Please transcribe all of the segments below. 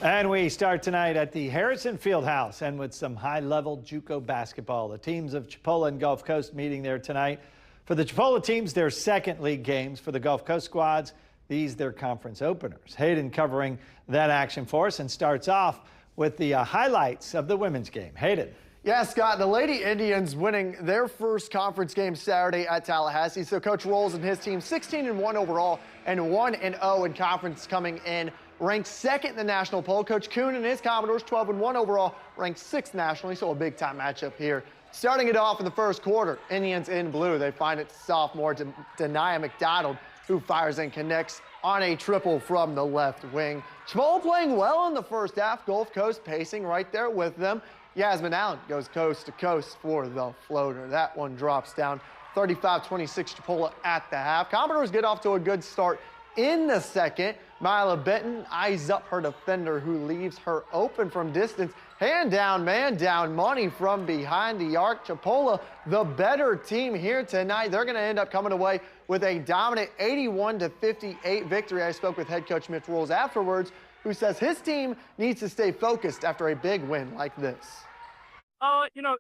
And we start tonight at the Harrison Fieldhouse and with some high-level JUCO basketball. The teams of Chipola and Gulf Coast meeting there tonight. For the Chipola teams, their second league games. For the Gulf Coast squads, these their conference openers. Hayden covering that action for us and starts off with the highlights of the women's game. Hayden. Yeah, Scott, the Lady Indians winning their first conference game Saturday at Tallahassee. So Coach Rolls and his team 16-1 overall and 1-0 in conference coming in. Ranked second in the national poll. Coach Kuhn and his Commodores 12-1 overall, ranked sixth nationally, so a big-time matchup here. Starting it off in the first quarter, Indians in blue. They find it sophomore Denia McDonald, who fires and connects on a triple from the left wing. Chipola playing well in the first half. Gulf Coast pacing right there with them. Yasmin Allen goes coast to coast for the floater. That one drops down 35-26 Chipola at the half. Commodores get off to a good start in the second. Mila Benton eyes up her defender who leaves her open from distance. Hand down, man down, money from behind the arc. Chipola, the better team here tonight. They're going to end up coming away with a dominant 81-58 victory. I spoke with head coach Mitch Rolls afterwards, who says his team needs to stay focused after a big win like this.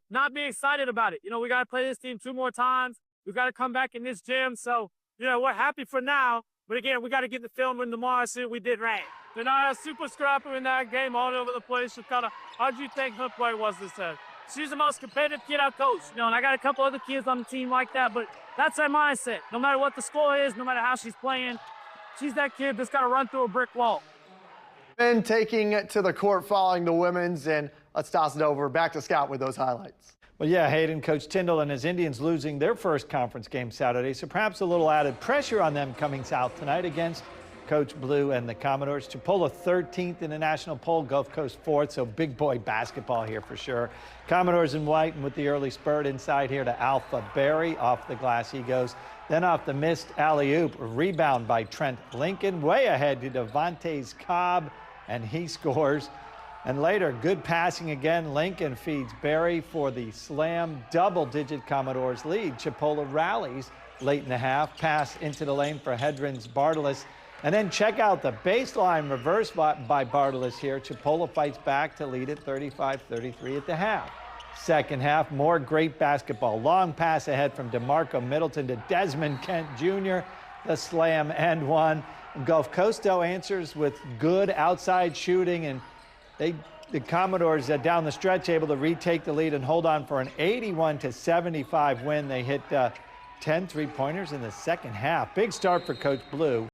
Not be excited about it. We got to play this team 2 more times. We got to come back in this gym. So, we're happy for now. But again, we got to get the film in tomorrow and see what we did right. Super scrappy in that game, all over the place. How'd you think her play was this time? She's the most competitive kid I've coached. And I got a couple other kids on the team like that, but that's her mindset. No matter what the score is, no matter how she's playing, she's that kid that's got to run through a brick wall. Men taking it to the court following the women's, and let's toss it over back to Scott with those highlights. Well, yeah, Hayden, Coach Tyndall and his Indians losing their first conference game Saturday, so perhaps a little added pressure on them coming south tonight against Coach Blue and the Commodores. Chipola 13th in the national poll, Gulf Coast 4th, so big boy basketball here for sure. Commodores in white, and with the early spurt inside here to Alpha Berry. Off the glass he goes. Then off the missed alley-oop, rebound by Trent Lincoln. Way ahead to Devontae's Cobb, and he scores. And later, good passing again. Lincoln feeds Berry for the slam, double-digit Commodores lead. Chipola rallies late in the half. Pass into the lane for Hedrons Bartolus. And then check out the baseline reverse by Bartolus here. Chipola fights back to lead it 35-33 at the half. Second half, more great basketball. Long pass ahead from DeMarco Middleton to Desmond Kent Jr. The slam and one. Gulf Coast, though, answers with good outside shooting, and the Commodores down the stretch able to retake the lead and hold on for an 81-75 win. They hit 10 three-pointers in the second half. Big start for Coach Blue.